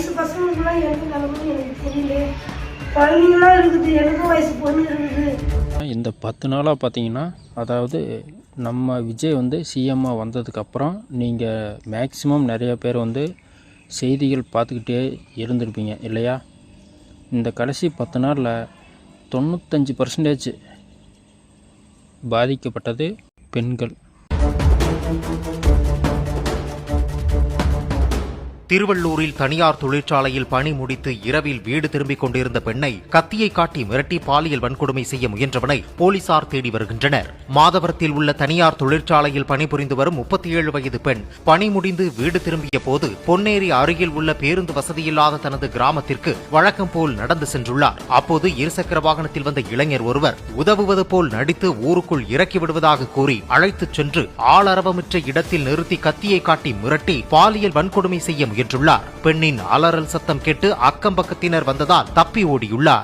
வயசு பசங்களுக்குலாம் என்ன நிலைமை எனக்கு தெரியல. குழந்தைங்களாம் இருக்குது, எனக்கும் வயசு பொண்ணு இருக்குது. இந்த 10 நாளாக பார்த்தீங்கன்னா, அதாவது நம்ம விஜய் வந்து சிஎம்மாக வந்ததுக்கப்புறம் நீங்கள் மேக்ஸிமம் நிறைய பேர் வந்து செய்திகள் பார்த்துக்கிட்டே இருந்திருப்பீங்க இல்லையா? இந்த கடைசி 10 நாளில் 95% பாதிக்கப்பட்டது பெண்கள். திருவள்ளூரில் தனியார் தொழிற்சாலையில் பணி முடித்து இரவில் வீடு திரும்பிக் கொண்டிருந்த பெண்ணை கத்தியை காட்டி மிரட்டி பாலியல் வன்கொடுமை செய்ய முயன்றவனை போலீசார் தேடி வருகின்றனர். மாதவரத்தில் உள்ள தனியார் தொழிற்சாலையில் பணிபுரிந்து வரும் 37 வயது பெண் பணி முடிந்து வீடு திரும்பிய போது பொன்னேரி அருகில் உள்ள பேருந்து வசதியில்லாத தனது கிராமத்திற்கு வழக்கம் போல் நடந்து சென்றுள்ளார். அப்போது இருசக்கர வாகனத்தில் வந்த இளைஞர் ஒருவர் உதவுவது போல் நடித்து ஊருக்குள் இறக்கி விடுவதாக கூறி அழைத்துச் சென்று ஆளரவமற்ற இடத்தில் நிறுத்தி கத்தியை காட்டி மிரட்டி பாலியல் வன்கொடுமை செய்ய முயன்றுள்ளார். பெண்ணின் அலறல் சத்தம் கேட்டு அக்கம் பக்கத்தினர் வந்ததால் தப்பி ஓடியுள்ளார்.